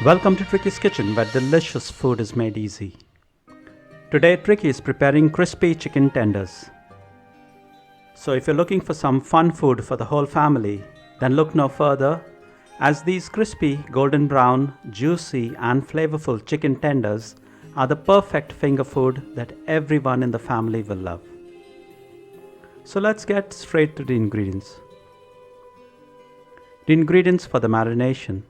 Welcome to Tricky's Kitchen, where delicious food is made easy. Today Tricky is preparing crispy chicken tenders. So if you're looking for some fun food for the whole family, then look no further, as these crispy, golden brown, juicy and flavorful chicken tenders are the perfect finger food that everyone in the family will love. So let's get straight to the ingredients. The ingredients for the marination.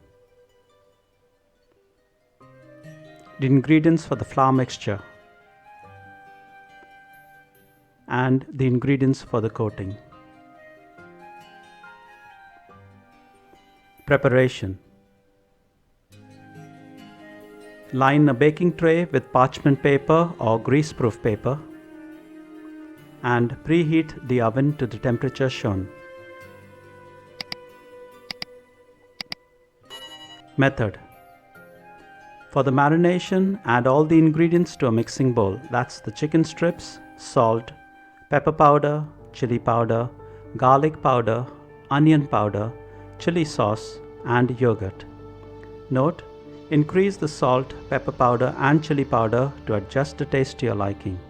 The ingredients for the flour mixture. And the ingredients for the coating. Preparation. Line a baking tray with parchment paper or greaseproof paper and preheat the oven to the temperature shown. Method. For the marination, add all the ingredients to a mixing bowl. That's the chicken strips, salt, pepper powder, chili powder, garlic powder, onion powder, chili sauce, and yogurt. Note: increase the salt, pepper powder, and chili powder to adjust the taste to your liking.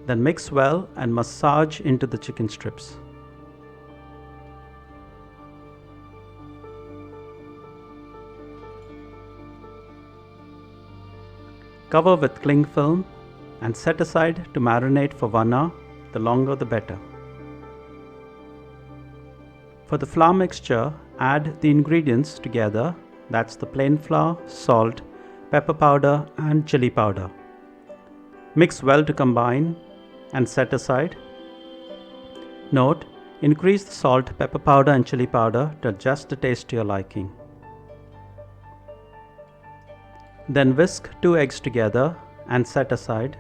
Then mix well and massage into the chicken strips. Cover with cling film and set aside to marinate for 1 hour, the longer the better. For the flour mixture, add the ingredients together, that's the plain flour, salt, pepper powder and chili powder. Mix well to combine and set aside. Note: increase the salt, pepper powder and chili powder to adjust the taste to your liking. Then whisk 2 eggs together and set aside.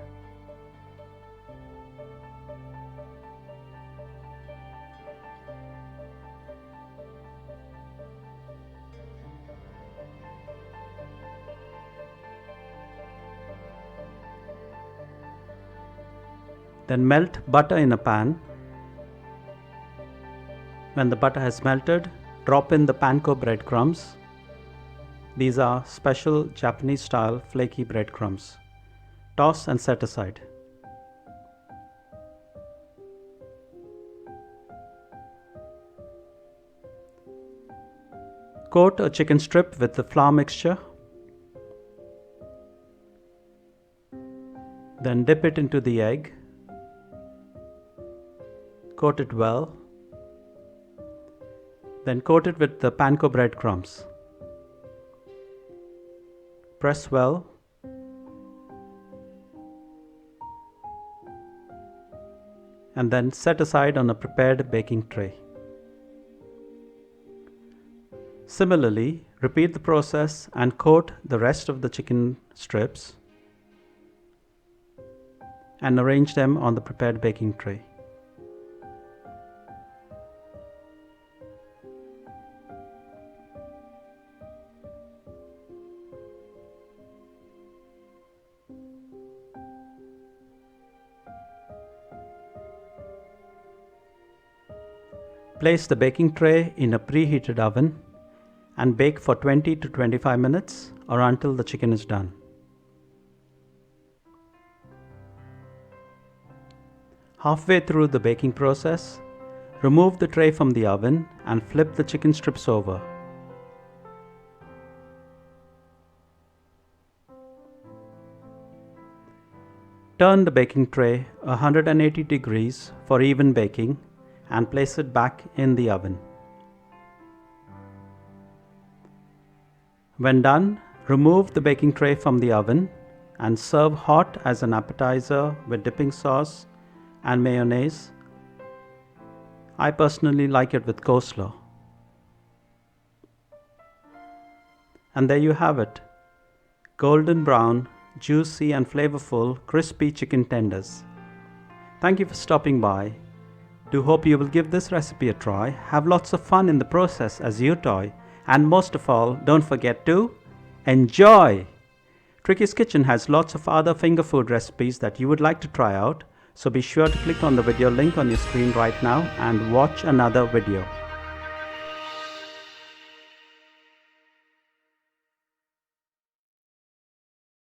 Then melt butter in a pan. When the butter has melted, drop in the panko breadcrumbs. These are special Japanese style flaky breadcrumbs. Toss and set aside. Coat a chicken strip with the flour mixture. Then dip it into the egg. Coat it well. Then coat it with the panko breadcrumbs. Press well. And then set aside on a prepared baking tray. Similarly, repeat the process and coat the rest of the chicken strips and arrange them on the prepared baking tray. Place the baking tray in a preheated oven and bake for 20 to 25 minutes or until the chicken is done. Halfway through the baking process, remove the tray from the oven and flip the chicken strips over. Turn the baking tray 180 degrees for even baking and place it back in the oven. When done, remove the baking tray from the oven and serve hot as an appetizer with dipping sauce and mayonnaise. I personally like it with coleslaw. And there you have it. Golden brown, juicy and flavorful crispy chicken tenders. Thank you for stopping by. Do hope you will give this recipe a try, have lots of fun in the process as you toy, and most of all, don't forget to enjoy! Tricky's Kitchen has lots of other finger food recipes that you would like to try out, so be sure to click on the video link on your screen right now and watch another video.